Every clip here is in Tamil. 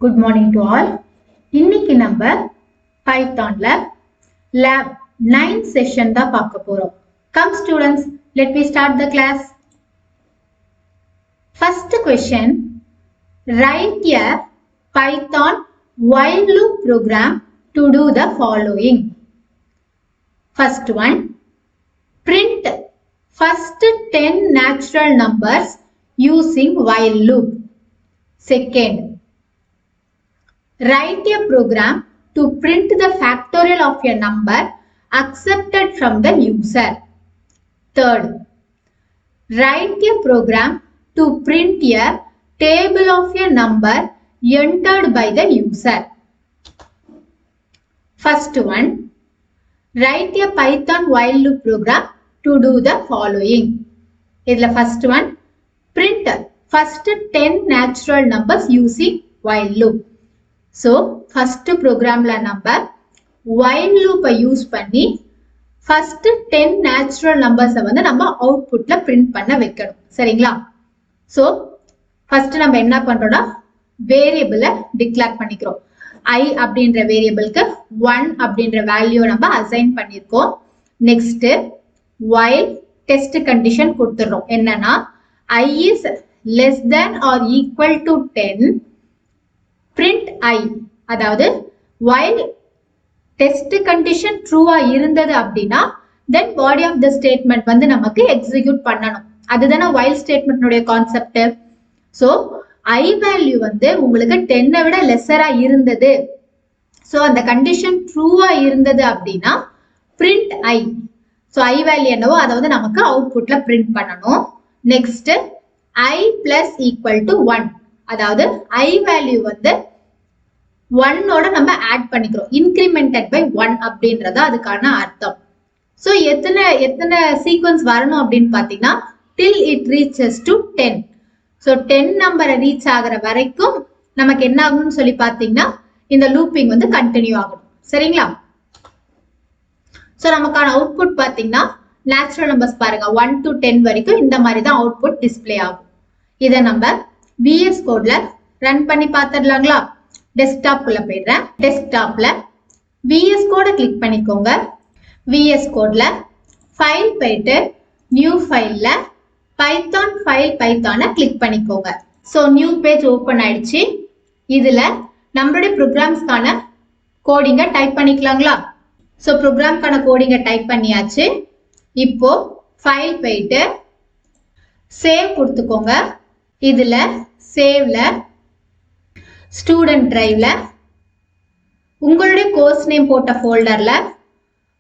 Good morning to all. இன்னைக்கு நம்ம பைத்தான்ல lab 9 session தான் பார்க்க போறோம். Come students, let me start the class. First question, write a Python while loop program to do the following. First one, print first 10 natural numbers using while loop. Second, write a program to print the factorial of a number accepted from the user. Third, write a program to print a table of a number entered by the user. First one, write a Python while loop program to do the following. Idla first one, print first 10 natural numbers using while loop. So, first program la number while loop use பண்ணி first 10 natural numbers வந்து நம்ம outputல print பண்ண வைக்கணும். சரிங்களா? So, first நம்ம என்ன பண்றோம்னா variable declare பண்ணிக்கிறோம். I அப்படின்ற variableக்கு 1 அப்படின்ற value நம்ம assign பண்ணிருக்கோம். Next, while test condition கொடுத்துறோம். என்னன்னா I is less than or equal to 10. Print I, அதாவது while test condition true இருந்தது அப்படின்னா then body of the statement வந்து நமக்கு execute பண்ணணும். அதுதானே while statement உடைய கான்செப்ட். So I value வந்து உங்களுக்கு 10 விட lesser இருந்தது. So அந்த condition true இருந்தது அப்படின்னா print I. So I value என்னவோ அதை வந்து நமக்கு outputல print பண்ணணும். Next, I plus equal to 1. அதாவது I value வந்து 1 ஓட நம்ம ஆட் பண்ணிக்கிறோம். incremented by 1 அப்படின்றது அதுக்கான அர்த்தம். So எத்தனை சீக்வன்ஸ் வரணும் அப்படின்னு பாத்தீங்கன்னா till it reaches to 10. So 10 நம்பரை ரீச் ஆகிற வரைக்கும் நமக்கு என்ன ஆகும்னு சொல்லி பாத்தீங்கன்னா இந்த லூப்பிங் வந்து கண்டினியூ ஆகணும். சரிங்களா? So நமக்கான அவுட்புட் பாத்தீங்கன்னா நேச்சுரல் நம்பர்ஸ் பாருங்க 1 to 10 வரைக்கும் இந்த மாதிரி தான் அவுட்புட் டிஸ்ப்ளே ஆகும். இதை நம்ம VS கோட்ல ரன் பண்ணி பார்த்துடலாங்களா? டெஸ்க்டாப் குள்ள போயிடுறேன். டெஸ்க்டாப்ல VS கோட கிளிக் பண்ணிக்கோங்க. VS கோட்ல ஃபைல் போயிட்டு நியூ ஃபைல்ல பைத்தான் ஃபைல் பைத்தானை கிளிக் பண்ணிக்கோங்க. ஸோ நியூ பேஜ் ஓப்பன் ஆயிடுச்சு. இதுல நம்மளுடைய ப்ரோக்ராம்ஸ்க்கான கோடிங்கை டைப் பண்ணிக்கலாங்களா? ஸோ ப்ரோக்ராம்க்கான கோடிங்கை டைப் பண்ணியாச்சு. இப்போ ஃபைல் போயிட்டு சேவ் கொடுத்துக்கோங்க. இதுல சேவ்ல ஸ்டூடெண்ட் டிரைவ்ல உங்களுடைய கோர்ஸ் நேம் போட்ட ஃபோல்டர்ல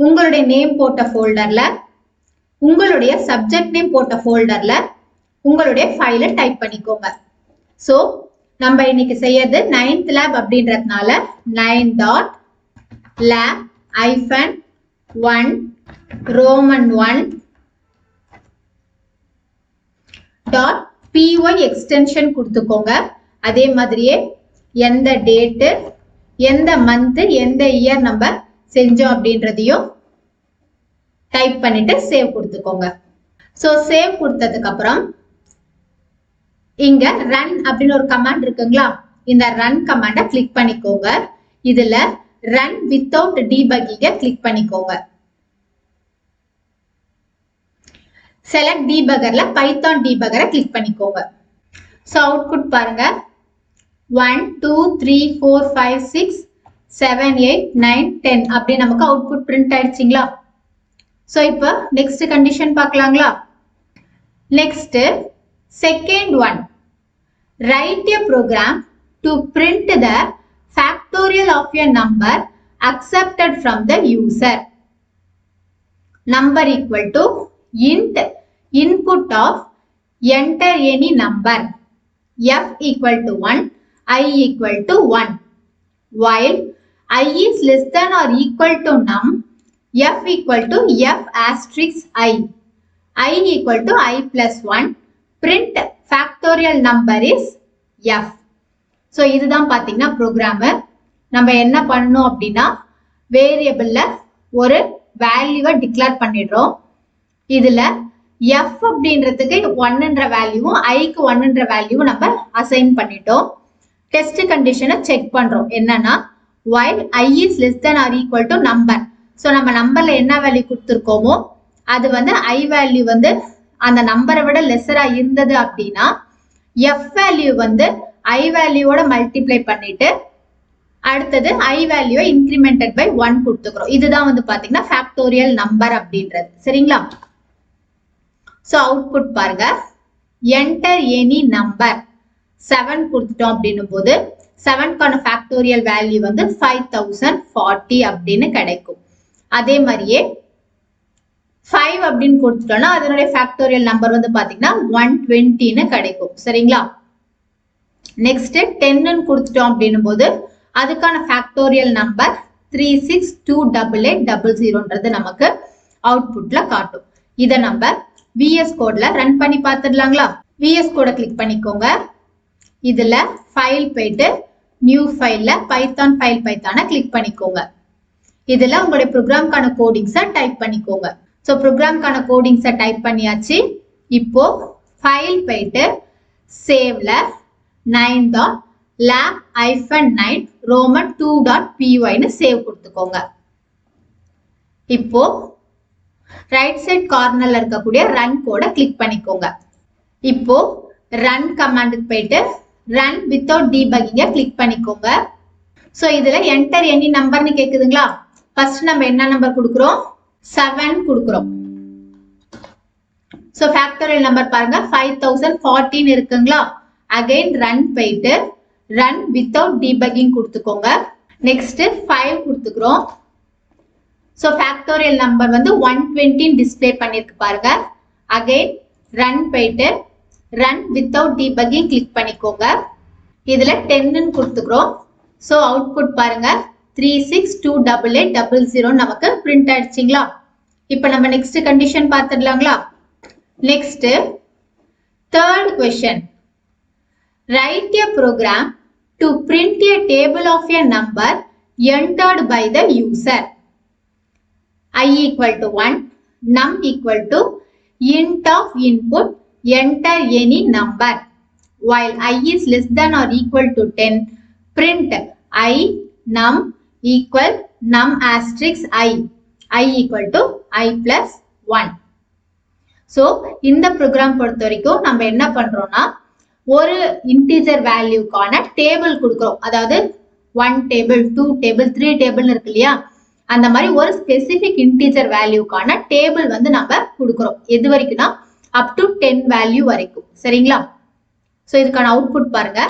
உங்களுடைய நேம் போட்ட ஃபோல்டர்ல உங்களுடைய சப்ஜெக்ட் நேம் போட்ட ஃபோல்டர்ல உங்களுடைய ஃபைலை டைப் பண்ணிக்கோங்க. ஸோ நம்ம இன்னைக்கு செய்யறது 9th lab அப்படின்றதுனால 9.lab-1 Roman 1.py எக்ஸ்டென்ஷன் கொடுத்துக்கோங்க. அதே மாதிரியே எந்த டேட்டு எந்த மந்த் எந்த இயர் நம்ம செஞ்சோம் அப்படின்றதையும் டைப் பண்ணிட்டு சேவ் கொடுத்துக்கோங்க. ஸோ சேவ் கொடுத்ததுக்கு அப்புறம் இங்க ரன் அப்படின்னு ஒரு கமாண்ட் இருக்குங்களா? இந்த ரன் கமாண்டை கிளிக் பண்ணிக்கோங்க. இதுல ரன் வித்தவுட் டீபக்கிங்க கிளிக் பண்ணிக்கோங்க. செலக்ட் டீபகர்ல பைத்தான் டீபகரை கிளிக் பண்ணிக்கோங்க. ஸோ அவுட்புட் பாருங்க 1 2 3 4 5 6 7 8 9 10 அப்படி நமக்கு அவுட்புட் பிரிண்ட் ஆயிடுச்சுங்களா? ஸோ இப்போ நெக்ஸ்ட் கண்டிஷன் பார்க்கலாங்களா? Next second one, write a program to print the factorial of a number accepted from the user. Number equal to int input of enter any number. F equal to 1, I equal to 1. While I is less than or equal to num, F equal to F asterisk I. I equal to I plus 1. Print factorial number is F. So இதுதான் பாத்தீங்கன்னா ப்ரோக்ராம். நம்ம என்ன பண்ணணும் அப்படின்னா வேரியபிள்ல ஒரு வேல்யூவை டிக்ளேர் பண்ணிடுறோம். இதுல F அப்படின்றதுக்கு 1ன்ற வேல்யூவும் ஐக்கு 1ன்ற வேல்யூவும் நம்ம அசைன் பண்ணிட்டோம். டெஸ்ட் கண்டிஷனை செக் பண்றோம். என்னன்னா while I is less than or equal to number. So நம்ம நம்பர்ல என்ன வேல்யூ கொடுத்துருக்கோமோ அது வந்து I வேல்யூ வந்து அந்த நம்பரை விட லெஸரா இருந்தது அப்படின்னா F வேல்யூ வந்து I வேல்யூவோட மல்டிப்ளை பண்ணிட்டு அடுத்தது I வேல்யூ இன்கிரிமெண்டட் பை 1 கொடுத்துக்கிறோம். இதுதான் வந்து பாத்தீங்கன்னா ஃபேக்டோரியல் நம்பர் அப்படின்றது. சரிங்களா? ஸோ அவுட்புட் பாருங்க, என்டர் எனி நம்பர் 7 கொடுத்துட்டோம் அப்படின்னும் போது 7க்கான ஃபேக்டோரியல் வேல்யூ வந்து 5040 அப்படின்னு கிடைக்கும். அதே மாதிரியே 5 அப்படின்னு கொடுத்துட்டோம்னா அதனுடைய ஃபேக்டோரியல் நம்பர் வந்து பாத்தீங்கன்னா 120ன்னு கிடைக்கும். சரிங்களா? நெக்ஸ்ட் 10ன்னு கொடுத்துட்டோம் அப்படின்னும் போது அதுக்கான ஃபேக்டோரியல் நம்பர் 36288800ன்றது நமக்கு அவுட்புட்ல காட்டும். இதை நம்ம VS கோட்ல ரன் பண்ணி பார்த்துடலாங்களா? VS கோட கிளிக் பண்ணிக்கோங்க. இதுல ஃபைல் போயிட்டு நியூ ஃபைல்ல பைத்தான் ஃபைல் பைத்தான கிளிக் பண்ணிக்கோங்க. இதுல உங்களுடைய ப்ரோக்ராம்கான கோடிங்ஸை டைப் பண்ணிக்கோங்க. ஸோ ப்ரோக்ராம்கான கோடிங்ஸை டைப் பண்ணியாச்சு. இப்போ ஃபைல் போயிட்டு சேவ்ல 9.lab-9 roman 2.py சேவ் கொடுத்துக்கோங்க. இப்போ ரைட் சைட் கார்னர்ல இருக்கக்கூடிய ரன் கோட கிளிக் பண்ணிக்கோங்க. இப்போ ரன் கமாண்டுக்கு போயிட்டு ரன் வித்தவுட் டீபக்கிங்க கிளிக் பண்ணிக்கோங்க. ஸோ இதுல என்டர் எனி நம்பர்னு கேக்குதுங்களா? ஃபர்ஸ்ட் நம்ம என்ன நம்பர் கொடுக்குறோம்? 7 கொடுக்குறோம். ஸோ ஃபேக்டோரியல் நம்பர் பாருங்க 5014 இருக்குங்களா? அகைன் ரன் போயிட்டு ரன் வித்தவுட் டீபக்கிங் கொடுத்துக்கோங்க. நெக்ஸ்ட் 5 கொடுத்துக்கிறோம். ஸோ ஃபேக்டோரியல் நம்பர் வந்து 120 டிஸ்பிளே பண்ணிருக்கு பாருங்க. அகைன் ரன் போயிட்டு ரன் வித்தவுட் டீபக்கிங் கிளிக் பண்ணிக்கோங்க. இதுல 10ன்னு கொடுத்துக்கிறோம். ஸோ அவுட்புட் பாருங்க 36288800 நமக்கு பிரிண்ட் ஆயிடுச்சுங்களா? இப்போ நம்ம நெக்ஸ்ட் கண்டிஷன் பார்த்துடலாங்களா? Next third question. Write a program to print a table of a number entered by the user. I equal to 1, num equal to int of input, enter any number. While I is less than or equal to 10, print I num equal num asterisk I equal to I plus 1. So இந்த ப்ரோக்ராம் பொறுத்த வரைக்கும் நம்ம என்ன பண்றோம்னா ஒரு இன்டிஜர் வேல்யூக்கான டேபிள் கொடுக்கிறோம். அதாவது 1 டேபிள் 2 டேபிள் 3 டேபிள் இருக்கு இல்லையா? அந்த மாதிரி ஒரு ஸ்பெசிபிக் இன்டிஜர் வேல்யூக்கான டேபிள் வந்து நம்ம கொடுக்கிறோம். எது வரைக்கும்னா அப் டு 10 வேல்யூ வரைக்கும். சரிங்களா? ஸோ இதுக்கான அவுட்புட் பாருங்க,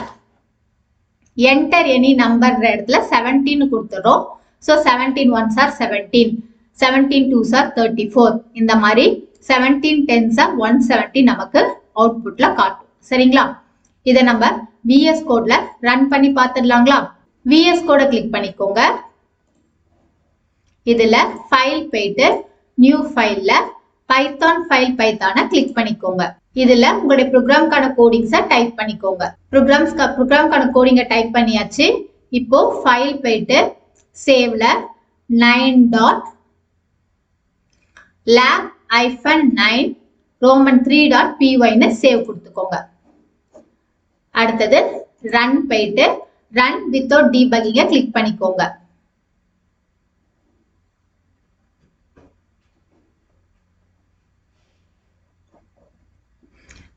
என்டர் எனி நம்பர் இடத்துல 17 கொடுத்துறோம். So 17 1s are 17, 17 2s are 34. இந்த மாதிரி 17 10s are 170 நமக்கு அவுட்புட்ல காட்டும். சரிங்களா? இதை நம்ம VS கோட்ல ரன் பண்ணி பார்த்துடலாங்களா? VS கோட கிளிக் பண்ணிக்கோங்க. இதுல ஃபைல் போயிட்டு நியூ ஃபைல்ல பைத்தான் ஃபைல் பைத்தான கிளிக் பண்ணிக்கோங்க. இதுல உங்களுடைய ப்ரோக்ராம்கான கோடிங்ஸை டைப் பண்ணிக்கோங்க. ப்ரோக்ராம்கான கோடிங்கை டைப் பண்ணியாச்சு. இப்போ ஃபைல் போயிட்டு சேவ்ல 9.lab-9 roman 3.py சேவ் கொடுத்துக்கோங்க. அடுத்தது ரன் போயிட்டு ரன் வித்தவுட் டீபக்கிங்க கிளிக் பண்ணிக்கோங்க.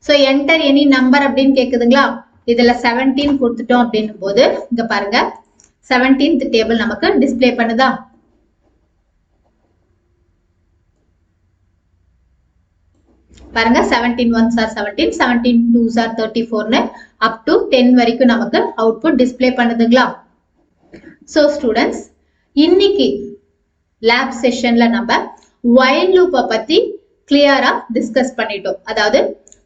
சோ என்டர் எனி நம்பர் அப்படின்னு கேக்குதுங்களா? இதுல 17 கொடுத்துட்டோம் அப்படின்னும் போது இங்க பாருங்க 17th டேபிள் நமக்கு டிஸ்ப்ளே பண்ணுதா? பாருங்க 17 1s are 17, 17 2s are 34 up to 10 வரைக்கும் நமக்கு அவுட்புட் டிஸ்ப்ளே பண்ணுதுங்களா? சோ ஸ்டூடெண்ட்ஸ், இன்னைக்கு லேப் செஷன்ல நம்ம while loop பத்தி கிளியரா டிஸ்கஸ் பண்ணிட்டோம். அதாவது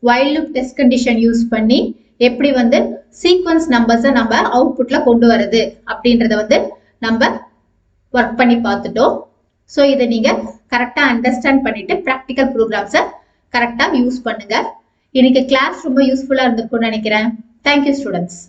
while loop test condition use பண்ணி எப்படி வந்து சீக்வன்ஸ் நம்பர்ஸை நம்ம அவுட்புட்ல கொண்டு வரது அப்படின்றத வந்து நம்ம ஒர்க் பண்ணி பார்த்துட்டோம். ஸோ இதை நீங்க கரெக்டா அண்டர்ஸ்டாண்ட் பண்ணிட்டு ப்ராக்டிக்கல் ப்ரோக்ராம்ஸை கரெக்டா யூஸ் பண்ணுங்க. இன்னைக்கு கிளாஸ் ரொம்ப யூஸ்ஃபுல்லா இருந்திருக்கும்னு நினைக்கிறேன். Thank you students.